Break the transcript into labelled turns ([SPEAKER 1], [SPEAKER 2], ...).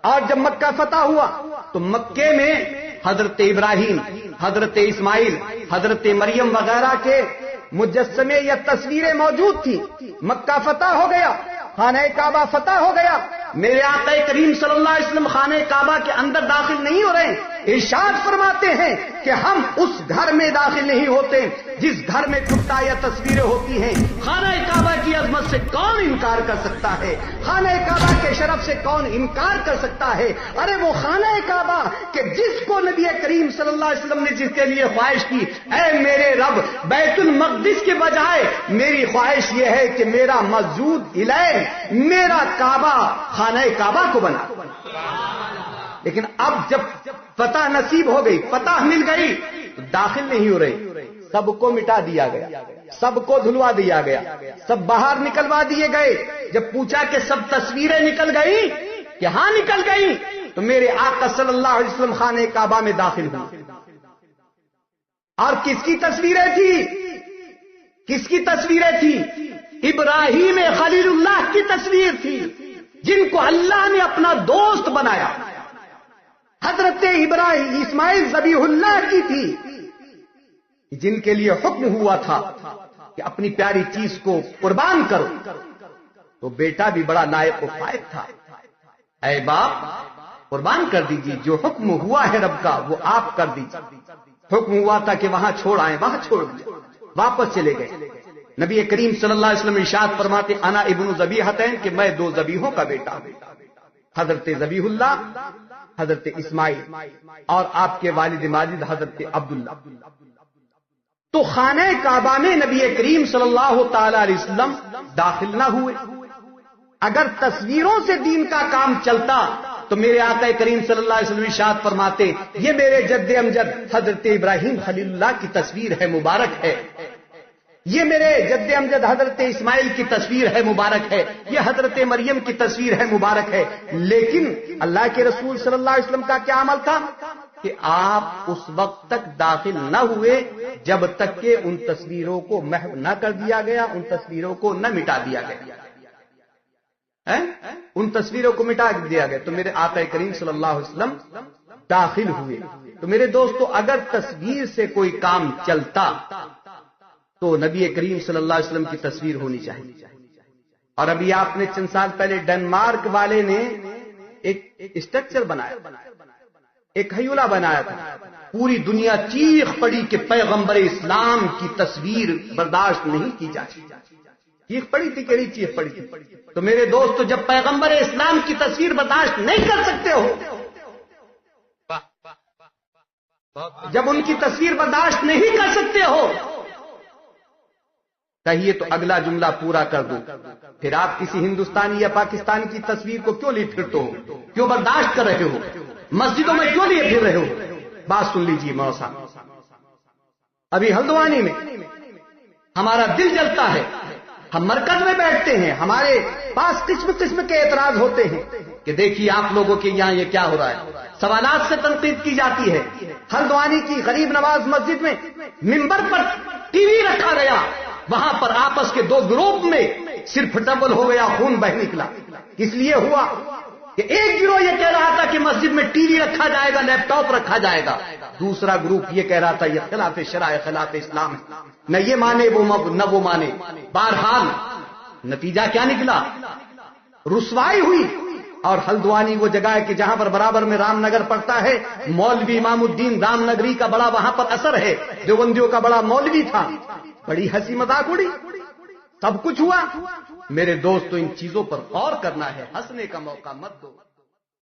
[SPEAKER 1] اور جب مکہ فتح ہوا تو مکے میں حضرت ابراہیم، حضرت اسماعیل، حضرت مریم وغیرہ کے مجسمے یا تصویریں موجود تھیں. مکہ فتح ہو گیا، خانہ کعبہ فتح ہو گیا. میرے آقا کریم صلی اللہ علیہ وسلم خانہ کعبہ کے اندر داخل نہیں ہو رہے، ارشاد فرماتے ہیں کہ ہم اس گھر میں داخل نہیں ہوتے جس گھر میں کتا یا تصویریں ہوتی ہیں. خانہ کعبہ کی عظمت سے کون انکار کر سکتا ہے؟ خانہ کعبہ کے شرف سے کون انکار کر سکتا ہے؟ ارے وہ خانہ کعبہ کہ جس کو نبی کریم صلی اللہ علیہ وسلم نے جس کے لیے خواہش کی، اے میرے رب بیت المقدس کے بجائے میری خواہش یہ ہے کہ میرا مسجود الیہ، میرا کعبہ خانہ کعبہ کو بنا. لیکن اب جب فتح نصیب ہو گئی، فتح مل گئی، تو داخل نہیں ہو رہے، سب کو مٹا دیا گیا، سب کو دھلوا دیا گیا، سب باہر نکلوا دیے گئے. جب پوچھا کہ سب تصویریں نکل گئی کہ ہاں نکل گئی، تو میرے آقا صلی اللہ علیہ وسلم خانہ کعبہ میں داخل ہوئے. اور کس کی تصویریں تھی؟ کس کی تصویریں تھی؟ ابراہیم خلیل اللہ کی تصویر تھی، جن کو اللہ نے اپنا دوست بنایا. حضرت ابراہیم اسماعیل ذبیح اللہ کی تھی، جن کے لیے حکم ہوا تھا کہ اپنی پیاری چیز کو قربان کرو. تو بیٹا بھی بڑا لائق و فائق تھا. اے باپ قربان کر دیجیے، جو حکم ہوا ہے رب کا وہ آپ کر دیجیے. حکم ہوا تھا کہ وہاں چھوڑ آئیں، وہاں چھوڑ دیں، واپس چلے گئے. نبی کریم صلی اللہ علیہ وسلم ارشاد فرماتے انا ابن ذبیحتین کہ میں دو ذبیحوں کا بیٹا ہوں، حضرت ذبیح اللہ، حضرت اسماعیل، اور آپ کے والد ماجد حضرت عبداللہ. تو خانہ کعبہ میں نبی کریم صلی اللہ تعالی علیہ وسلم داخل نہ ہوئے. اگر تصویروں سے دین کا کام چلتا تو میرے آقا کریم صلی اللہ علیہ وسلم ارشاد فرماتے یہ میرے جد امجد حضرت ابراہیم خلیل اللہ کی تصویر ہے، مبارک ہے. یہ میرے جد امجد حضرت اسماعیل کی تصویر ہے، مبارک ہے. یہ حضرت مریم کی تصویر ہے، مبارک ہے. لیکن اللہ کے رسول صلی اللہ علیہ وسلم کا کیا عمل تھا کہ آپ اس وقت تک داخل نہ ہوئے جب تک کہ ان تصویروں کو محو نہ کر دیا گیا، ان تصویروں کو نہ مٹا دیا گیا. ان تصویروں کو مٹا دیا گیا. تو میرے آقا کریم صلی اللہ علیہ وسلم داخل ہوئے. تو میرے دوستو اگر تصویر سے کوئی کام چلتا تو نبی کریم صلی اللہ علیہ وسلم کی تصویر ہونی چاہیے. اور ابھی آپ نے چند سال پہلے ڈنمارک والے نے ایک اسٹرکچر بنایا، ایک ہیولہ بنایا تھا. پوری دنیا چیخ پڑی کہ پیغمبر اسلام کی تصویر برداشت نہیں کی جاتی. چیخ پڑی تھی، کیڑی چیخ پڑی تھی؟ تو میرے دوستو جب پیغمبر اسلام کی تصویر برداشت نہیں کر سکتے ہو، جب ان کی تصویر برداشت نہیں کر سکتے ہو، کہیے تو اگلا جملہ پورا کر دو. پھر آپ کسی ہندوستانی یا پاکستانی کی تصویر کو کیوں لیے پھرتے ہو؟ کیوں برداشت کر رہے ہو؟ مسجدوں میں کیوں لیے پھر رہے ہو؟ بات سن لیجیے موسا. ابھی ہلدوانی میں ہمارا دل جلتا ہے، ہم مرکز میں بیٹھتے ہیں، ہمارے پاس قسم قسم کے اعتراض ہوتے ہیں کہ دیکھیے آپ لوگوں کے یہاں یہ کیا ہو رہا ہے. سوالات سے تنقید کی جاتی ہے. ہلدوانی کی غریب نواز مسجد میں ممبر پر ٹی وی رکھا گیا، وہاں پر آپس کے دو گروپ میں صرف ڈبل ہو گیا، خون بہ نکلا. اس لیے ہوا کہ ایک گروہ یہ کہہ رہا تھا کہ مسجد میں ٹی وی رکھا جائے گا، لیپ ٹاپ رکھا جائے گا. دوسرا گروپ یہ کہہ رہا تھا یہ خلاف شرع، خلاف اسلام ہے، نہ یہ مانے نہ وہ مانے. بہرحال نتیجہ کیا نکلا؟ رسوائی ہوئی. اور ہلدوانی وہ جگہ ہے کہ جہاں پر برابر میں رام نگر پڑتا ہے. مولوی امام الدین رام نگری کا بڑا وہاں پر اثر ہے، دیوبندیوں کا بڑا مولوی تھا. بڑی ہنسی مذاق اڑی، سب کچھ ہوا. میرے دوستو ان چیزوں پر غور کرنا ہے، ہنسنے کا موقع مت دو.